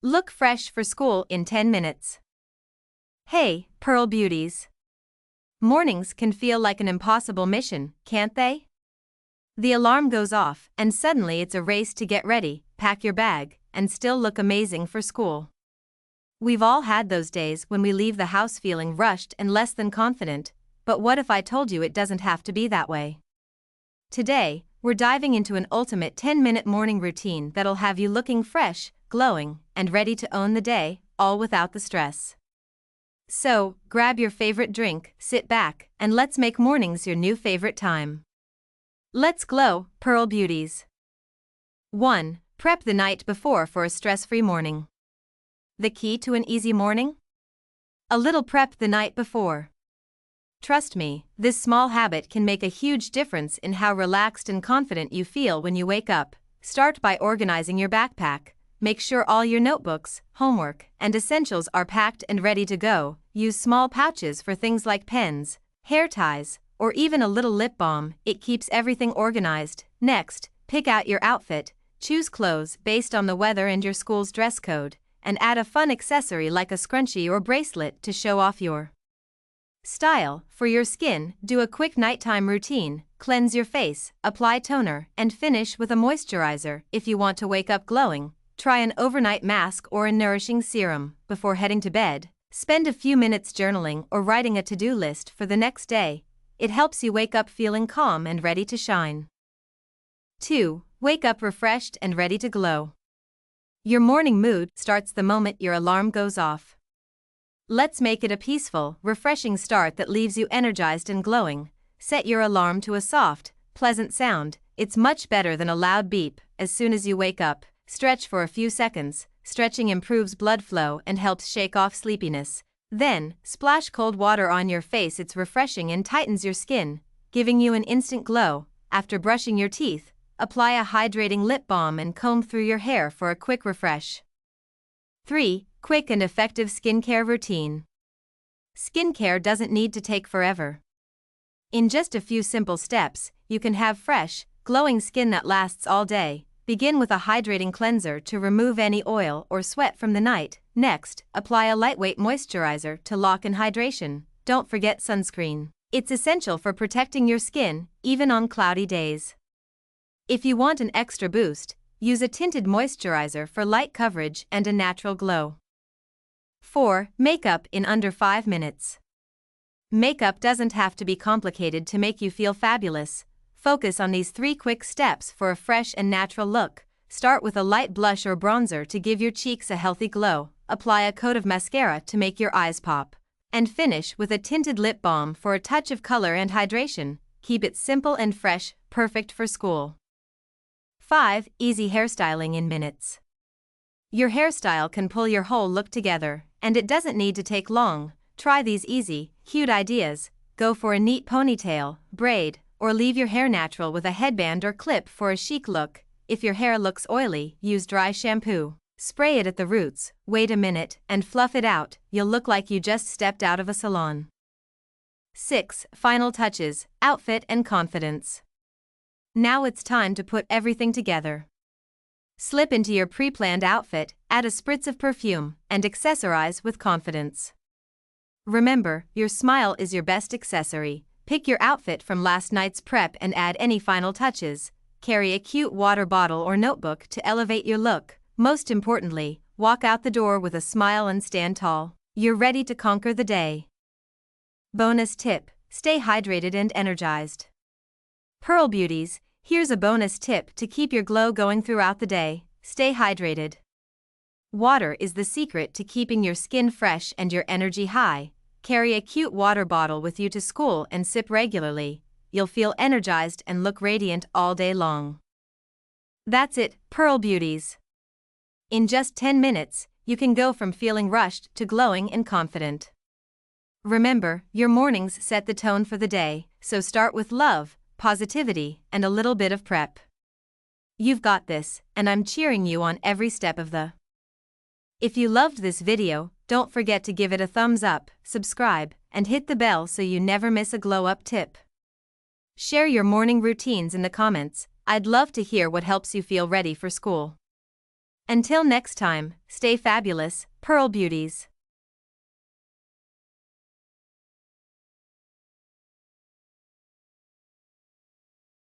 Look fresh for school in 10 minutes. Hey, Pearl Beauties. Mornings can feel like an impossible mission, can't they? The alarm goes off, and suddenly it's a race to get ready, pack your bag, and still look amazing for school. We've all had those days when we leave the house feeling rushed and less than confident, but what if I told you it doesn't have to be that way? Today, we're diving into an ultimate 10-minute morning routine that'll have you looking fresh, glowing, and ready to own the day, all without the stress. So, grab your favorite drink, sit back, and let's make mornings your new favorite time. Let's glow, Pearl Beauties. 1. Prep the night before for a stress-free morning. The key to an easy morning? A little prep the night before. Trust me, this small habit can make a huge difference in how relaxed and confident you feel when you wake up. Start by organizing your backpack. Make sure all your notebooks, homework, and essentials are packed and ready to go. Use small pouches for things like pens, hair ties, or even a little lip balm. It keeps everything organized. Next, pick out your outfit. Choose clothes based on the weather and your school's dress code, and add a fun accessory like a scrunchie or bracelet to show off your style. For your skin, do a quick nighttime routine. Cleanse your face, apply toner, and finish with a moisturizer. If you want to wake up glowing, try an overnight mask or a nourishing serum. Before heading to bed, spend a few minutes journaling or writing a to-do list for the next day. It helps you wake up feeling calm and ready to shine. 2. Wake up refreshed and ready to glow. Your morning mood starts the moment your alarm goes off. Let's make it a peaceful, refreshing start that leaves you energized and glowing. Set your alarm to a soft, pleasant sound. It's much better than a loud beep. As soon as you wake up, stretch for a few seconds. Stretching improves blood flow and helps shake off sleepiness. Then, splash cold water on your face. It's refreshing and tightens your skin, giving you an instant glow. After brushing your teeth, apply a hydrating lip balm and comb through your hair for a quick refresh. 3. Quick and effective skincare routine. Skincare doesn't need to take forever. In just a few simple steps, you can have fresh, glowing skin that lasts all day. Begin with a hydrating cleanser to remove any oil or sweat from the night. Next, apply a lightweight moisturizer to lock in hydration. Don't forget sunscreen. It's essential for protecting your skin, even on cloudy days. If you want an extra boost, use a tinted moisturizer for light coverage and a natural glow. 4. Makeup in under 5 minutes. Makeup doesn't have to be complicated to make you feel fabulous. Focus on these 3 quick steps for a fresh and natural look. Start with a light blush or bronzer to give your cheeks a healthy glow. Apply a coat of mascara to make your eyes pop. And finish with a tinted lip balm for a touch of color and hydration. Keep it simple and fresh, perfect for school. 5. Easy hairstyling in minutes. Your hairstyle can pull your whole look together, and it doesn't need to take long. Try these easy, cute ideas. Go for a neat ponytail, braid, or leave your hair natural with a headband or clip for a chic look. If your hair looks oily, use dry shampoo. Spray it at the roots, wait a minute, and fluff it out. You'll look like you just stepped out of a salon. 6. Final touches, outfit and confidence. Now it's time to put everything together. Slip into your pre-planned outfit, add a spritz of perfume, and accessorize with confidence. Remember, your smile is your best accessory. Pick your outfit from last night's prep and add any final touches. Carry a cute water bottle or notebook to elevate your look. Most importantly, walk out the door with a smile and stand tall. You're ready to conquer the day. Bonus tip: stay hydrated and energized. Pearl Beauties, here's a bonus tip to keep your glow going throughout the day. Stay hydrated. Water is the secret to keeping your skin fresh and your energy high. Carry a cute water bottle with you to school and sip regularly. You'll feel energized and look radiant all day long. That's it, Pearl Beauties. In just 10 minutes, you can go from feeling rushed to glowing and confident. Remember, your mornings set the tone for the day, so start with love, positivity, and a little bit of prep. You've got this, and I'm cheering you on every step of the. If you loved this video, don't forget to give it a thumbs up, subscribe, and hit the bell so you never miss a glow-up tip. Share your morning routines in the comments. I'd love to hear what helps you feel ready for school. Until next time, stay fabulous, Pearl Beauties.